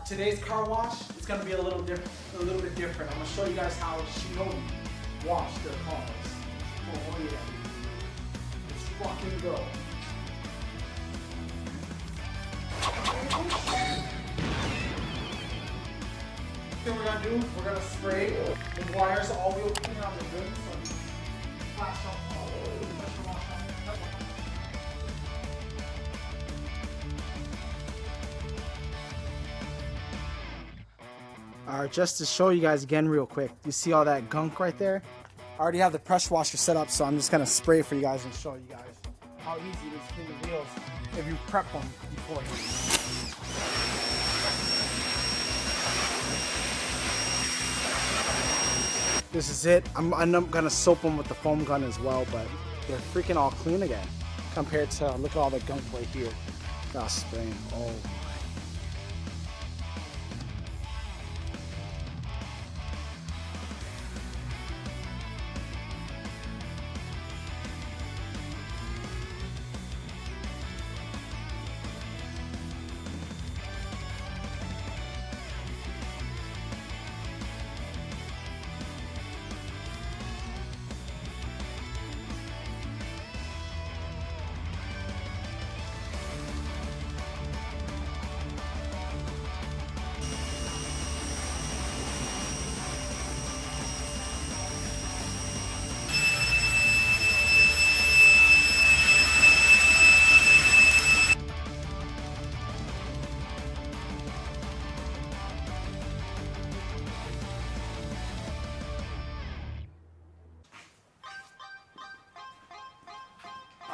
Today's car wash is gonna be a little bit different. I'm gonna show you guys how Shinobi wash their cars. Oh yeah, let's fucking go. What we're gonna do, we're gonna spray the wires all wheel cleaner on the rim. So flash up all the pressure wash on there. Alright, just to show you guys again real quick, you see all that gunk right there? I already have the pressure washer set up, so I'm just gonna spray for you guys and show you guys how easy it is to clean the wheels if you prep them beforehand. This is it. I'm gonna soap them with the foam gun as well, but they're freaking all clean again compared to, look at all the gunk right here. That's spraying. Oh.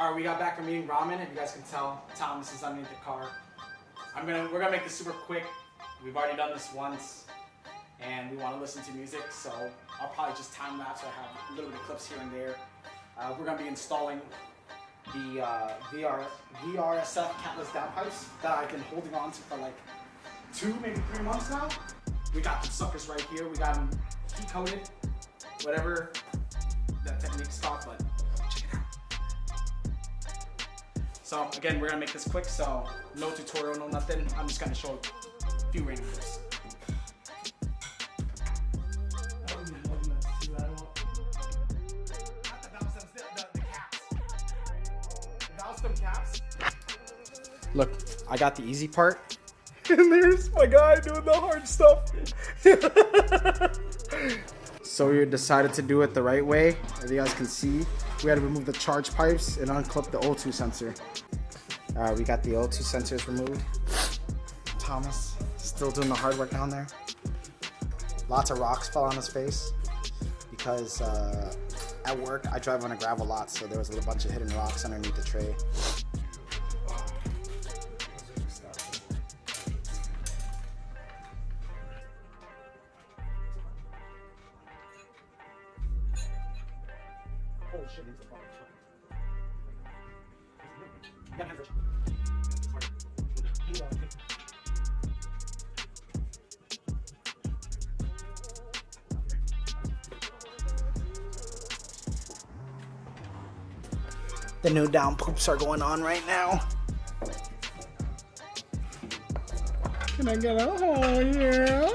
Alright, we got back from eating ramen. If you guys can tell, Thomas is underneath the car. We're gonna make this super quick. We've already done this once, and we want to listen to music, so I'll probably just time lapse. I have a little bit of clips here and there. We're gonna be installing the VRSF Catless Downpipes that I've been holding on to for like 2, maybe 3 months now. We got the suckers right here. We got them heat coated, whatever that technique's taught, but check it out. So again, we're gonna make this quick, so no tutorial, no nothing. I'm just gonna show a few random clips. Look, I got the easy part. And there's my guy doing the hard stuff. So we decided to do it the right way. As you guys can see, we had to remove the charge pipes and unclip the O2 sensor. We got the O2 sensors removed. Thomas still doing the hard work down there. Lots of rocks fell on his face because at work I drive on a gravel lot, so there was a bunch of hidden rocks underneath the tray. Holy shit, he's a fucking truck. The new down poops are going on right now. Can I get a oh yeah?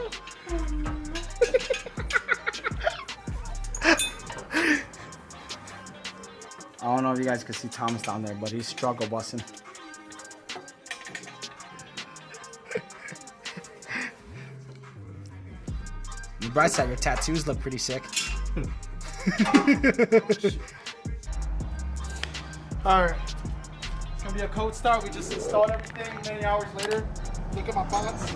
I don't know if you guys can see Thomas down there, but he's struggle busting. Bright side, your tattoos look pretty sick. Alright, it's gonna be a cold start. We just installed everything many hours later. Look at my box.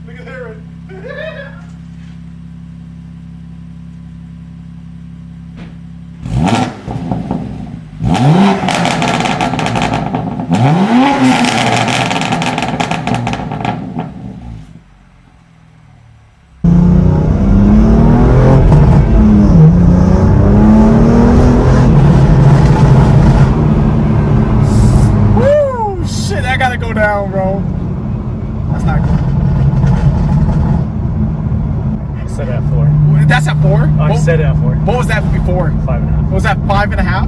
Look at Aaron. down, bro. That's not cool. I said at 4. That's at 4? I said at 4. What was that before? 5.5. What was that, 5.5?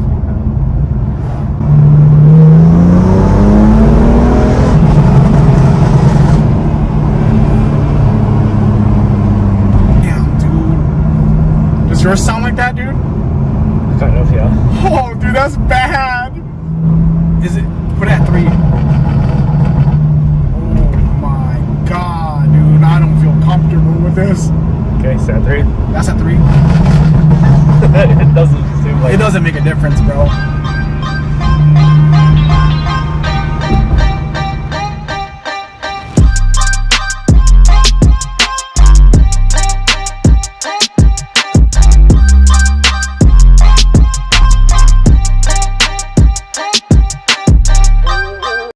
Damn, dude. Does yours sound like that, dude? Kind of, yeah. Oh, dude, that's bad. Is it? Put it at 3. Oh my god, dude. I don't feel comfortable with this. Okay, set 3. That's at 3. It doesn't seem like It doesn't make a difference, bro.